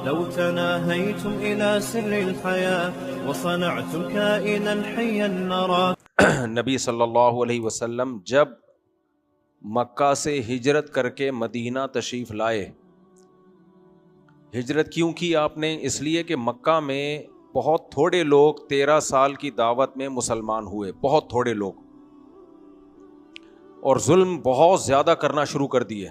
لو تناهيتم إلى سر الحياة وصنعتم كائنا حيا نرى. نبی صلی اللہ علیہ وسلم جب مکہ سے ہجرت کر کے مدینہ تشریف لائے، ہجرت کیوں کی آپ نے؟ اس لیے کہ مکہ میں بہت تھوڑے لوگ 13 سال کی دعوت میں مسلمان ہوئے، بہت تھوڑے لوگ، اور ظلم بہت زیادہ کرنا شروع کر دیے.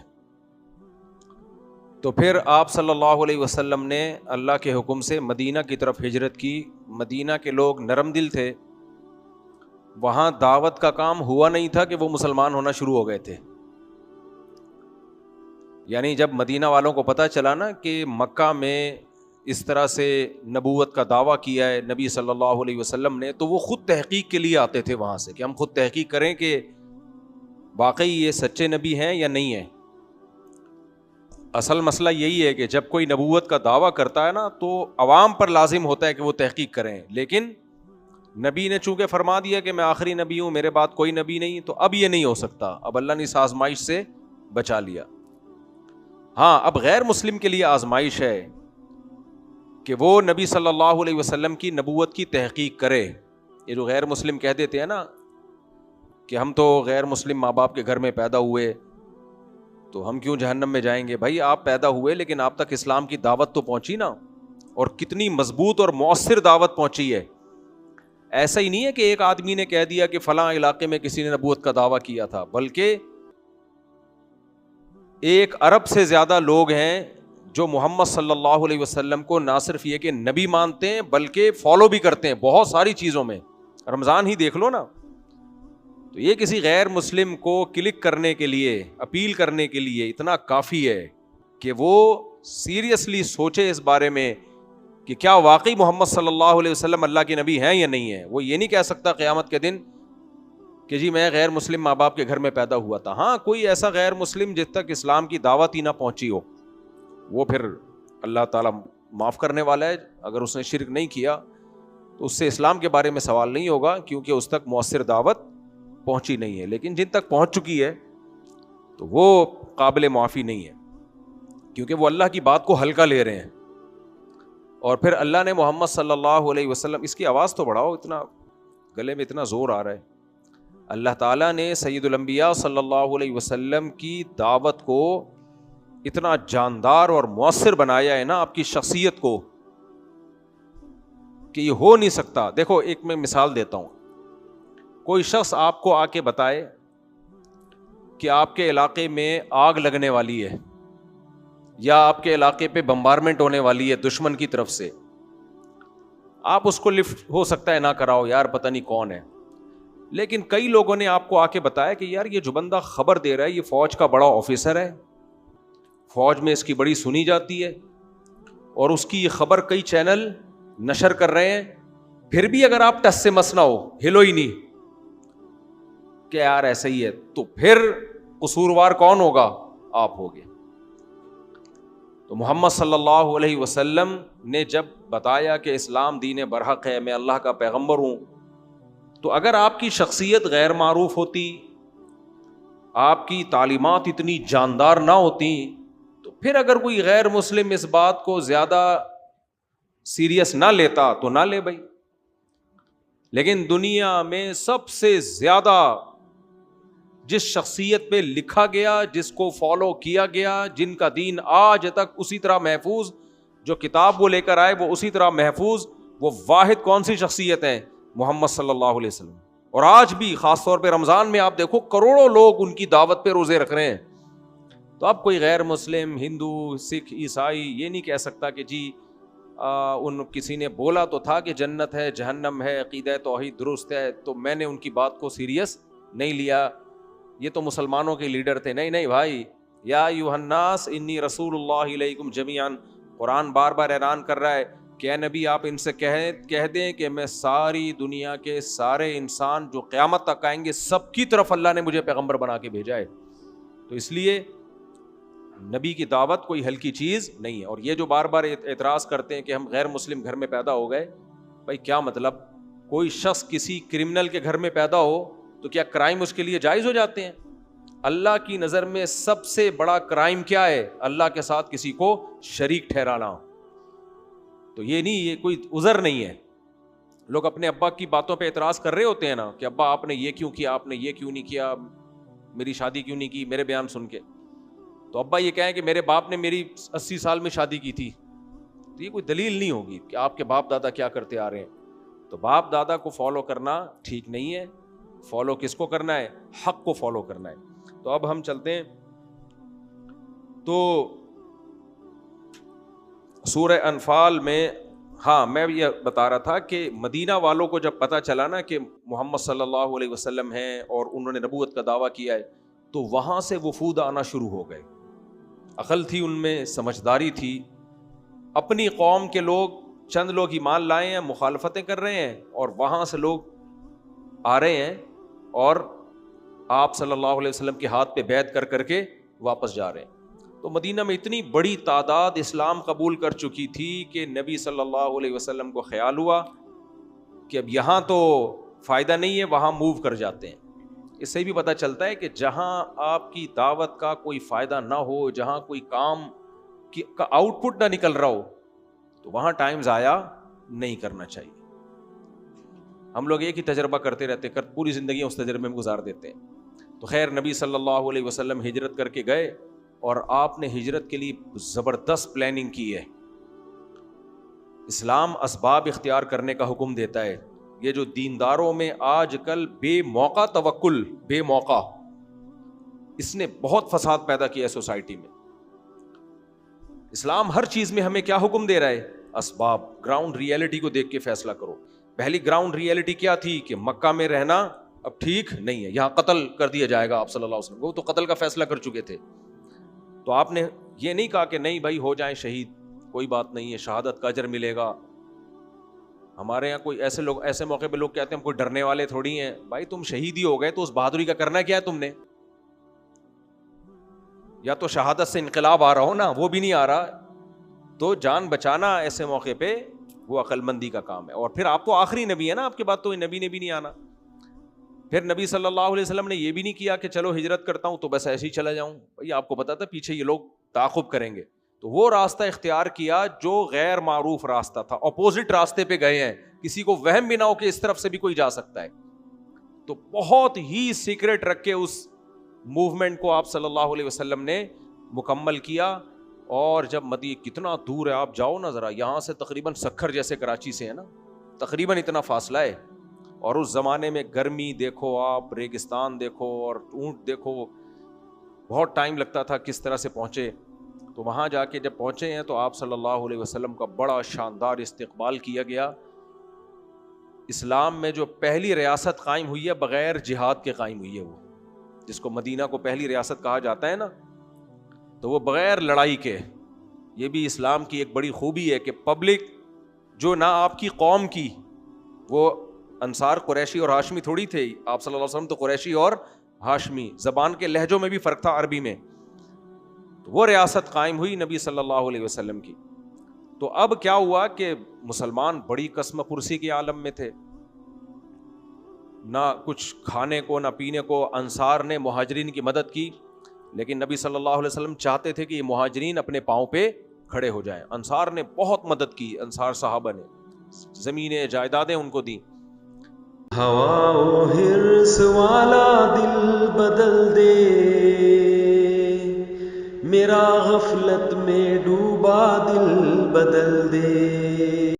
تو پھر آپ صلی اللہ علیہ وسلم نے اللہ کے حکم سے مدینہ کی طرف ہجرت کی. مدینہ کے لوگ نرم دل تھے، وہاں دعوت کا کام ہوا نہیں تھا کہ وہ مسلمان ہونا شروع ہو گئے تھے. یعنی جب مدینہ والوں کو پتہ چلا نا کہ مکہ میں اس طرح سے نبوت کا دعویٰ کیا ہے نبی صلی اللہ علیہ وسلم نے، تو وہ خود تحقیق کے لیے آتے تھے وہاں سے کہ ہم خود تحقیق کریں کہ واقعی یہ سچے نبی ہیں یا نہیں ہیں. اصل مسئلہ یہی ہے کہ جب کوئی نبوت کا دعویٰ کرتا ہے نا تو عوام پر لازم ہوتا ہے کہ وہ تحقیق کریں، لیکن نبی نے چونکہ فرما دیا کہ میں آخری نبی ہوں، میرے بعد کوئی نبی نہیں، تو اب یہ نہیں ہو سکتا. اب اللہ نے اس آزمائش سے بچا لیا. ہاں، اب غیر مسلم کے لیے آزمائش ہے کہ وہ نبی صلی اللہ علیہ وسلم کی نبوت کی تحقیق کرے. یہ جو غیر مسلم کہہ دیتے ہیں نا کہ ہم تو غیر مسلم ماں باپ کے گھر میں پیدا ہوئے تو ہم کیوں جہنم میں جائیں گے. بھائی آپ پیدا ہوئے لیکن آپ تک اسلام کی دعوت تو پہنچی نا، اور کتنی مضبوط اور مؤثر دعوت پہنچی ہے. ایسا ہی نہیں ہے کہ ایک آدمی نے کہہ دیا کہ فلاں علاقے میں کسی نے نبوت کا دعویٰ کیا تھا، بلکہ 1 ارب سے زیادہ لوگ ہیں جو محمد صلی اللہ علیہ وسلم کو نہ صرف یہ کہ نبی مانتے ہیں بلکہ فالو بھی کرتے ہیں بہت ساری چیزوں میں. رمضان ہی دیکھ لو نا. تو یہ کسی غیر مسلم کو کلک کرنے کے لیے، اپیل کرنے کے لیے اتنا کافی ہے کہ وہ سیریسلی سوچے اس بارے میں کہ کیا واقعی محمد صلی اللہ علیہ وسلم اللہ کے نبی ہیں یا نہیں ہیں. وہ یہ نہیں کہہ سکتا قیامت کے دن کہ جی میں غیر مسلم ماں باپ کے گھر میں پیدا ہوا تھا. ہاں، کوئی ایسا غیر مسلم جس تک اسلام کی دعوت ہی نہ پہنچی ہو، وہ پھر اللہ تعالیٰ معاف کرنے والا ہے. اگر اس نے شرک نہیں کیا تو اس سے اسلام کے بارے میں سوال نہیں ہوگا، کیونکہ اس تک مؤثر دعوت پہنچی نہیں ہے. لیکن جن تک پہنچ چکی ہے تو وہ قابل معافی نہیں ہے، کیونکہ وہ اللہ کی بات کو ہلکا لے رہے ہیں. اور پھر اللہ نے محمد صلی اللہ علیہ وسلم، اس کی آواز تو بڑھاؤ، اتنا گلے میں اتنا زور آ رہا ہے. اللہ تعالیٰ نے سید الانبیاء صلی اللہ علیہ وسلم کی دعوت کو اتنا جاندار اور مؤثر بنایا ہے نا آپ کی شخصیت کو، کہ یہ ہو نہیں سکتا. دیکھو ایک میں مثال دیتا ہوں. کوئی شخص آپ کو آ کے بتائے کہ آپ کے علاقے میں آگ لگنے والی ہے یا آپ کے علاقے پہ بمبارمنٹ ہونے والی ہے دشمن کی طرف سے. آپ اس کو لفٹ ہو سکتا ہے نہ کراؤ، یار پتہ نہیں کون ہے. لیکن کئی لوگوں نے آپ کو آ کے بتایا کہ یار یہ جو بندہ خبر دے رہا ہے یہ فوج کا بڑا آفیسر ہے، فوج میں اس کی بڑی سنی جاتی ہے، اور اس کی یہ خبر کئی چینل نشر کر رہے ہیں. پھر بھی اگر آپ ٹس سے مس نہ ہو، ہلو ہی نہیں کہ یار ایسا ہی ہے، تو پھر قصوروار کون ہوگا؟ آپ ہوگے. تو محمد صلی اللہ علیہ وسلم نے جب بتایا کہ اسلام دین برحق ہے، میں اللہ کا پیغمبر ہوں، تو اگر آپ کی شخصیت غیر معروف ہوتی، آپ کی تعلیمات اتنی جاندار نہ ہوتی، تو پھر اگر کوئی غیر مسلم اس بات کو زیادہ سیریس نہ لیتا تو نہ لے بھائی. لیکن دنیا میں سب سے زیادہ جس شخصیت پہ لکھا گیا، جس کو فالو کیا گیا، جن کا دین آج تک اسی طرح محفوظ، جو کتاب وہ لے کر آئے وہ اسی طرح محفوظ، وہ واحد کون سی شخصیت ہے؟ محمد صلی اللہ علیہ وسلم. اور آج بھی خاص طور پہ رمضان میں آپ دیکھو کروڑوں لوگ ان کی دعوت پہ روزے رکھ رہے ہیں. تو اب کوئی غیر مسلم، ہندو، سکھ، عیسائی یہ نہیں کہہ سکتا کہ جی ان کسی نے بولا تو تھا کہ جنت ہے، جہنم ہے، عقیدہ توحید درست ہے، تو میں نے ان کی بات کو سیریس نہیں لیا، یہ تو مسلمانوں کے لیڈر تھے. نہیں نہیں بھائی، یا ایھا الناس انی رسول اللہ الیکم جمیعا. قرآن بار بار اعلان کر رہا ہے کہ اے نبی آپ ان سے کہہ دیں کہ میں ساری دنیا کے سارے انسان جو قیامت تک آئیں گے سب کی طرف اللہ نے مجھے پیغمبر بنا کے بھیجا ہے. تو اس لیے نبی کی دعوت کوئی ہلکی چیز نہیں ہے. اور یہ جو بار بار اعتراض کرتے ہیں کہ ہم غیر مسلم گھر میں پیدا ہو گئے، بھائی کیا مطلب؟ کوئی شخص کسی کرمنل کے گھر میں پیدا ہو تو کیا کرائم اس کے لیے جائز ہو جاتے ہیں؟ اللہ کی نظر میں سب سے بڑا کرائم کیا ہے؟ اللہ کے ساتھ کسی کو شریک ٹھہرانا. تو یہ نہیں, یہ کوئی عذر نہیں ہے. لوگ اپنے ابا کی باتوں پہ اعتراض کر رہے ہوتے ہیں نا کہ ابا آپ نے یہ کیوں کیا, آپ نے یہ کیوں نہیں کیا, میری شادی کیوں نہیں کی میرے بیان سن کے. تو ابا یہ کہیں کہ میرے باپ نے میری 80 سال میں شادی کی تھی, تو یہ کوئی دلیل نہیں ہوگی کہ آپ کے باپ دادا کیا کرتے آ رہے ہیں. تو باپ دادا کو فالو کرنا ٹھیک نہیں ہے. فالو کس کو کرنا ہے؟ حق کو فالو کرنا ہے. تو اب ہم چلتے ہیں. تو سورہ انفال میں, ہاں میں یہ بتا رہا تھا کہ مدینہ والوں کو جب پتہ چلا نا کہ محمد صلی اللہ علیہ وسلم ہیں اور انہوں نے نبوت کا دعویٰ کیا ہے, تو وہاں سے وفود آنا شروع ہو گئے. عقل تھی ان میں, سمجھداری تھی. اپنی قوم کے لوگ, چند لوگ ایمان لائے ہیں, مخالفتیں کر رہے ہیں, اور وہاں سے لوگ آ رہے ہیں اور آپ صلی اللہ علیہ وسلم کے ہاتھ پہ بیعت کر کر کے واپس جا رہے ہیں. تو مدینہ میں اتنی بڑی تعداد اسلام قبول کر چکی تھی کہ نبی صلی اللہ علیہ وسلم کو خیال ہوا کہ اب یہاں تو فائدہ نہیں ہے, وہاں موو کر جاتے ہیں. اس سے بھی پتہ چلتا ہے کہ جہاں آپ کی دعوت کا کوئی فائدہ نہ ہو, جہاں کوئی کام کا آؤٹ پٹ نہ نکل رہا ہو, تو وہاں ٹائم ضائع نہیں کرنا چاہیے. ہم لوگ ایک ہی تجربہ کرتے رہتے, پوری زندگی اس تجربے میں گزار دیتے ہیں. تو خیر نبی صلی اللہ علیہ وسلم ہجرت کر کے گئے, اور آپ نے ہجرت کے لیے زبردست پلاننگ کی ہے. اسلام اسباب اختیار کرنے کا حکم دیتا ہے. یہ جو دینداروں میں آج کل بے موقع توکل, بے موقع, اس نے بہت فساد پیدا کیا ہے سوسائٹی میں. اسلام ہر چیز میں ہمیں کیا حکم دے رہا ہے؟ اسباب. گراؤنڈ ریئلٹی کو دیکھ کے فیصلہ کرو. پہلی گراؤنڈ ریئلٹی کیا تھی کہ مکہ میں رہنا اب ٹھیک نہیں ہے, یہاں قتل کر دیا جائے گا آپ صلی اللہ علیہ وسلم. وہ تو قتل کا فیصلہ کر چکے تھے. تو آپ نے یہ نہیں کہا کہ نہیں بھائی ہو جائیں شہید, کوئی بات نہیں ہے, شہادت کا اجر ملے گا. ہمارے یہاں کوئی ایسے لوگ, ایسے موقع پہ لوگ کہتے ہیں ہم کوئی ڈرنے والے تھوڑی ہیں. بھائی تم شہید ہی ہو گئے تو اس بہادری کا کرنا کیا ہے تم نے؟ یا تو شہادت سے انقلاب آ رہا ہو نا, وہ بھی نہیں آ رہا, تو جان بچانا ایسے موقع پہ وہ عقل مندی کا کام ہے. اور پھر آپ تو آخری نبی ہے نا, آپ کے بعد تو نبی نے بھی نہیں آنا. پھر نبی صلی اللہ علیہ وسلم نے یہ بھی نہیں کیا کہ چلو ہجرت کرتا ہوں تو بس ایسے ہی چلا جاؤں. بھائی آپ کو پتا تھا پیچھے یہ لوگ تعاقب کریں گے, تو وہ راستہ اختیار کیا جو غیر معروف راستہ تھا, اپوزٹ راستے پہ گئے ہیں. کسی کو وہم بھی نہ ہو کہ اس طرف سے بھی کوئی جا سکتا ہے. تو بہت ہی سیکرٹ رکھ کے اس موومنٹ کو آپ صلی اللہ علیہ وسلم نے مکمل کیا. اور جب مدینہ کتنا دور ہے, آپ جاؤ نا ذرا, یہاں سے تقریباً سکھر جیسے کراچی سے ہے نا, تقریباً اتنا فاصلہ ہے. اور اس زمانے میں گرمی دیکھو آپ, ریگستان دیکھو اور اونٹ دیکھو, بہت ٹائم لگتا تھا کس طرح سے پہنچے. تو وہاں جا کے جب پہنچے ہیں تو آپ صلی اللہ علیہ وسلم کا بڑا شاندار استقبال کیا گیا. اسلام میں جو پہلی ریاست قائم ہوئی ہے بغیر جہاد کے قائم ہوئی ہے, وہ جس کو مدینہ کو پہلی ریاست کہا جاتا ہے نا, تو وہ بغیر لڑائی کے. یہ بھی اسلام کی ایک بڑی خوبی ہے کہ پبلک جو نہ آپ کی قوم کی, وہ انصار قریشی اور ہاشمی تھوڑی تھے, آپ صلی اللہ علیہ وسلم تو قریشی اور ہاشمی, زبان کے لہجوں میں بھی فرق تھا عربی میں. تو وہ ریاست قائم ہوئی نبی صلی اللہ علیہ وسلم کی. تو اب کیا ہوا کہ مسلمان بڑی قسم پرسی کے عالم میں تھے, نہ کچھ کھانے کو نہ پینے کو. انصار نے مہاجرین کی مدد کی, لیکن نبی صلی اللہ علیہ وسلم چاہتے تھے کہ یہ مہاجرین اپنے پاؤں پہ کھڑے ہو جائیں. انصار نے بہت مدد کی, انصار صحابہ نے زمینیں جائیدادیں ان کو دیں. ہوا و حرص والا دل بدل دے, میرا غفلت میں ڈوبا دل بدل دے.